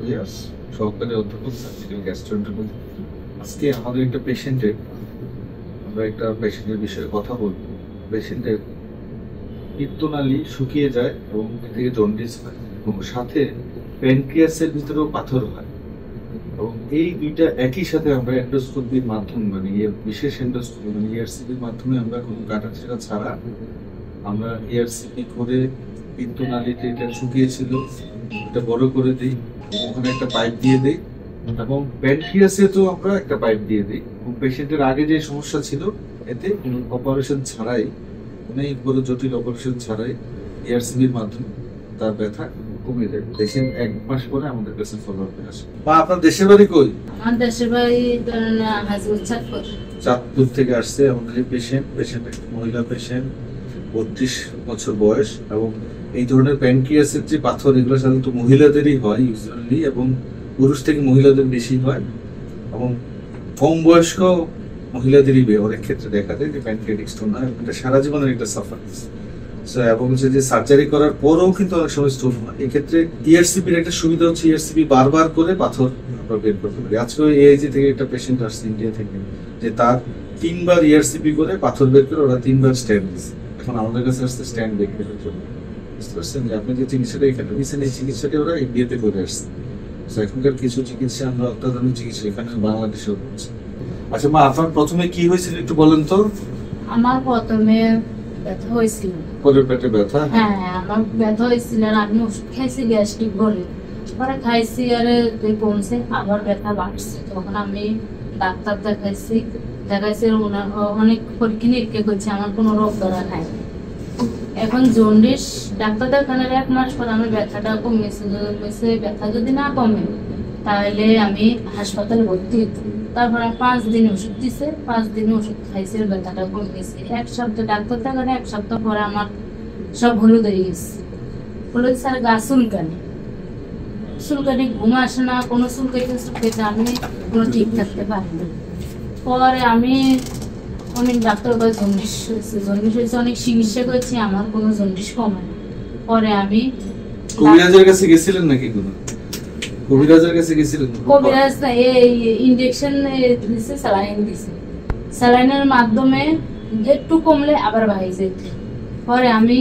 Years সহকারী অধ্যাপক gastroenterology. আজকে আমাদের একটা পেশেন্টের বিষয়ে কথা বলবো। পেশেন্টের পিত্তনালী শুকিয়ে যায় এবং এ থেকে জন্ডিস হয় এবং সাথে প্যানক্রিয়াসের ভিতরেও পাথর হয় এবং এই দুইটা একই সাথে আমরা এন্ডোস্কোপির মাধ্যমে বিশেষ এন্ডোস্কোপি ERCPর মাধ্যমে আমরা কোনো কাটাছেঁড়া ছাড়া আমরা ERCP করে পিত্তনালীতে এটা শুকিয়েছিল এটা বড় করে দিই, ওখানে একটা পাইপ দিয়ে দিই এবং প্যানক্রিয়াসে তো আমরা একটা পাইপ দিয়ে দিই এবং পেশেন্টের আগে যে সমস্যা ছিল এতে অপারেশন ছাড়াই, অনেক বড় জটিল অপারেশন ছাড়াই ERCPর মাধ্যমে তার ব্যথা কমে যায়। পেশেন্ট 1 মাস পরে আমাদের কাছে ফলো আপে আসে। বা আপনার দেশের বাড়ি কই? আমার দেশের বাড়ি চাঁদপুর থেকে আসছে আমাদের এই পেশেন্ট মহিলা পেশেন্ট, 32 বছর বয়স এবং এই ধরনের প্যানক্রিয়াসের যে পাথর এগুলো সাধারণত মহিলাদেরই হয় ইউজুয়ালি এবং পুরুষ থেকে মহিলাদের বেশি হয় এবং কম বয়স্ক মহিলাদেরই অনেক ক্ষেত্রে দেখা যায় যে প্যানক্রিয়াটিক স্টোন হয়। এটা সারা জীবনের একটা সাফারেন্স এবং হচ্ছে যে সার্জারি করার পরেও কিন্তু অনেক সময় স্টোন হয়। এক্ষেত্রে ERCPর একটা সুবিধা হচ্ছে ERCP বারবার করে পাথর আমরা বের করতে পারি। আজকে AIG থেকে একটা পেশেন্ট আসছে ইন্ডিয়া থেকে, যে তার 3 বার ERCP করে পাথর বের করে ওরা 3 বার স্ট্যান্ড দিচ্ছে। এখন আমাদের কাছে আসছে স্ট্যান্ড বের করার জন্য। বুঝতে পারছেন যে আপনি যে চিকিৎসাটা এখানে দিচ্ছেন এই চিকিৎসাটি ওরা ইন্ডিয়াতে করে আসছে। এখনকার কিছু চিকিৎসা আমরা অত্যাধুনিক চিকিৎসা এখানে বাংলাদেশেও করছি। আচ্ছা মা, আপনার প্রথমে কি হয়েছিল একটু বলেন তো? আমার প্রথমে ব্যথা হয়েছিল, পরের পেটে ব্যথা। হ্যাঁ আমার ব্যথা হয়েছিল, আমি ওষুধ খাইছি গ্যাস্ট্রিক বলে, পরে খাইছি আর কমছে, আবার ব্যথা বাড়ছে। তখন আমি ডাক্তার দেখাইছি ওনার অনেক পরীক্ষা নিরীক্ষা করছে, আমার কোনো রোগ ধরা নাই। এখন জন্ডিস ডাক্তার দেখানোর 1 মাস পর আমার ব্যথাটা কমেছে। ব্যথা যদি না কমে তাহলে আমি হাসপাতালে ভর্তি হতাম। তারপরে 5 দিন ওষুধ দিছে, 5 দিনে ওষুধ খাইছে, ব্যথাটা কমে গেছে। 1 সপ্তাহ ডাক্তার দেখানো, 1 সপ্তাহ পরে আমার সব হলুদ হয়ে গেছে। হলুদ স্যার গা চুলকানি, ঘুম আসে না, কোনো চুলকাইতে আমি কোনো ঠিক থাকতে পারি না। পরে আমি অনেক ডাক্তার কাছে জন্ডিস হয়েছে, অনেক চিকিৎসা করছি, আমার কোনো জন্ডিস কমে না। পরে আমি কবিরাজের কাছে গেছিলেন নাকি? কবিরাজের কাছে গেছিলেন? কবিরাজ এই ইনজেকশন দিছে, স্যালাইন দিছে, স্যালাইনের মাধ্যমে একটু কমলে আবার ভাই যেত। পরে আমি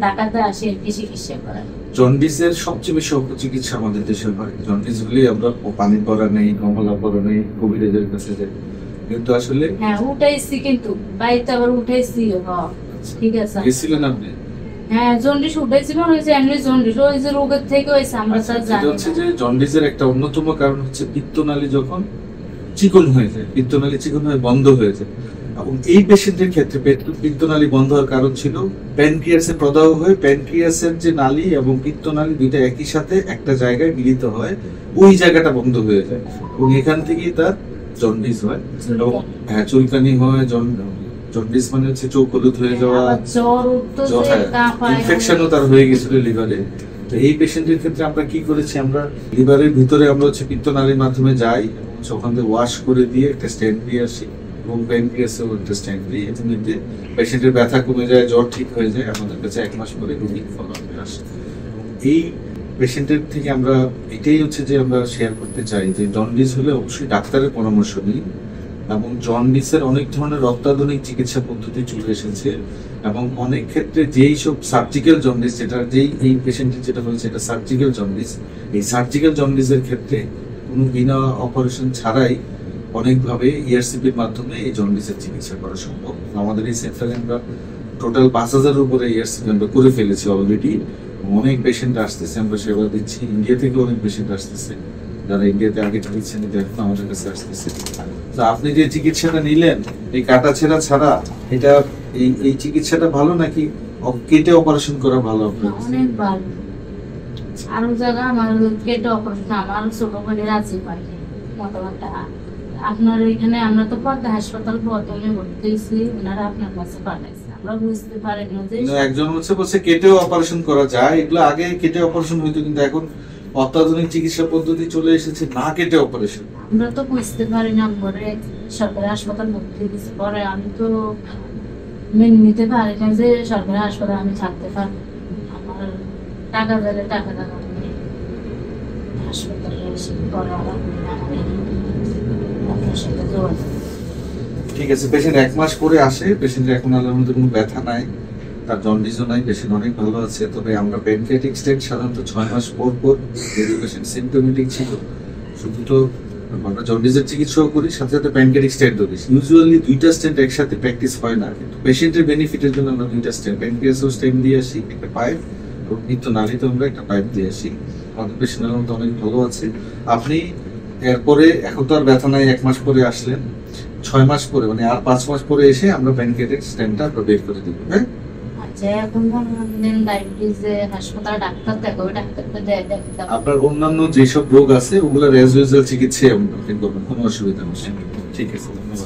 ঢাকাতে আসি একটি চিকিৎসা করার। জন্ডিসের সবচেয়ে বেশি অপচিকিৎসা আমাদের দেশে হয়। জন্ডিস হলে আমরা পানি পড়া নেই, কমলা পড়া নেই, কবিরাজের কাছে যাই, কিন্তু আসলে হ্যাঁ উঠাইছি, কিন্তু বাড়িতে আবার উঠাইছি। ঠিক আছে, গেছিলেন আপনি? হ্যাঁ জন্ডিস উঠাইছি, মনে হয়েছে এমনি জন্ডিস, ওই যে রোগের থেকে হয়েছে আমরা স্যার জানি। হচ্ছে যে জন্ডিসের একটা অন্যতম কারণ হচ্ছে পিত্তনালী যখন চিকন হয়ে যায়, পিত্তনালী চিকন হয়ে বন্ধ হয়ে যায় এবং এই পেশেন্টের ক্ষেত্রে পিত্তনালী বন্ধ হওয়ার কারণ ছিল প্যানক্রিয়াসের প্রদাহ হয়ে প্যানক্রিয়াসের যে নালী এবং পিত্তনালী দুইটা একই সাথে একটা জায়গায় মিলিত হয়, ওই জায়গাটা বন্ধ হয়ে যায় এবং এখান থেকেই তার জন্ডিস হয় এবং হ্যাঁ চুলকানি হয়। জন্ডিস মানে হচ্ছে চোখ হলুদ হয়ে যাওয়া, ইনফেকশনও তার হয়ে গেছিল লিভারে। তো এই পেশেন্টের ক্ষেত্রে আমরা কি করেছি, আমরা লিভারের ভিতরে আমরা হচ্ছে পিত্তনালীর মাধ্যমে যাই, ওখান থেকে ওয়াশ করে দিয়ে একটা স্ট্যান্ড দিয়ে আসি এবং প্যানক্রিয়াসেও একটা স্ট্যান্ড দিয়ে এমনিতে পেশেন্টের ব্যথা কমে যায়, জ্বর ঠিক হয়ে যায়। আমাদের কাছে 1 মাস পরে রোগী ফলো আপে আসে। এই পেশেন্টের থেকে আমরা এটাই হচ্ছে যে আমরা শেয়ার করতে চাই যে জন্ডিস হলে অবশ্যই ডাক্তারের পরামর্শ নিন এবং জন্ডিসের অনেক ধরনের অত্যাধুনিক চিকিৎসা পদ্ধতি চলে এসেছে এবং অনেক ক্ষেত্রে যেই সব সার্জিক্যাল জন্ডিস, যেই এই পেশেন্টের যেটা হয়েছে এটা সার্জিক্যাল জন্ডিস, এই সার্জিক্যাল জন্ডিসের ক্ষেত্রে কোনো বিনা অপারেশন ছাড়াই অনেকভাবে ERCPর মাধ্যমে এই জন্ডিসের চিকিৎসা করা সম্ভব। আমাদের এই সেন্টারে আমরা টোটাল 5000-এর উপরে ERCP আমরা করে ফেলেছি অলরেডি। অনেক পেশেন্ট আসতেছে, আমরা সেবা দিচ্ছি। ইন্ডিয়া থেকে অনেক পেশেন্ট আসতেছে, যারা ইন্ডিয়াতে আগে চিকিৎসা নিতে এখন আমাদের কাছে আসতেছে। তো আপনি যে চিকিৎসাটা নিলেন এই কাটাছেঁড়া ছাড়া, এটা এই চিকিৎসাটা ভালো নাকি কেটে অপারেশন করা ভালো? আপনার অনেক ভালো। আরো জায়গা আমার কেটে অপারেশন, আমার ছোট বোনে রাজি পাই মতামতটা। আপনার এখানে আমরা তো পদ্মা হাসপাতাল প্রথমে ভর্তি হয়েছি, ওনারা আপনার কাছে পাঠাইছে, আমরা বুঝতে পারিনি যে একজন বলছে কেটেও অপারেশন করা যায়। এগুলো আগে কেটে অপারেশন হইতো, কিন্তু এখন অত্যাধুনিক চিকিৎসা পদ্ধতি চলে এসেছে না কেটে অপারেশন। আমরা তো বুঝতে পারি না, পরে সরকারি হাসপাতাল ভর্তি হয়েছে। পরে আমি তো মেনে নিতে পারি না যে সরকারি হাসপাতালে আমি থাকতে পারবো, আমার টাকা দিলে টাকা হাসপাতালে এসে পরে আমার আপনার সাথে যোগাযোগ। ঠিক আছে, পেশেন্ট 1 মাস পরে আসে, পেশেন্টের এখন আল্লাহর মধ্যে কোনো ব্যথা নাই, তার জন্ডিসও নাই, পেশেন্ট অনেক ভালো আছে। তবে আমরা প্যানক্রিয়াটিক স্টেন্ট সাধারণত 6 মাস পর পর, যদি পেশেন্ট সিমটোমেটিক ছিল, শুধু তো আমরা জন্ডিসের চিকিৎসাও করি, সাথে সাথে প্যানক্রিয়াটিক স্টেন্টও দিই। ইউজুয়ালি 2টা স্টেন্ট একসাথে প্র্যাকটিস হয় না, কিন্তু পেশেন্টের বেনিফিটের জন্য আমরা 2টা স্টেন্ট, প্যানক্রিয়াসও স্টেন্ট দিয়ে আসি, একটা পাইপ, এবং নিত্যনালীতে আমরা একটা পাইপ দিয়ে আসি। আমাদের পেশেন্টের মধ্যে অনেক ভালো আছে। আপনি এরপরে, এখন তো আর ব্যথা নাই, 1 মাস পরে আসলেন, 6 মাস পরে মানে আর 5 মাস পরে এসে আমরা প্যানক্রিয়াটিক স্টেন্টটা বের করে দিব। হ্যাঁ, আচ্ছা, এখন ধরেন ডায়াবেটিসে হাসপাতালে ডাক্তার দেখাবো, ডাক্তারকে দেখতে আপনার অন্যান্য যেসব রোগ আছে ওগুলোর অ্যাজ ইউজুয়াল চিকিৎসাই আপনি করবেন, কোনো অসুবিধা নেই। ঠিক আছে, ধন্যবাদ।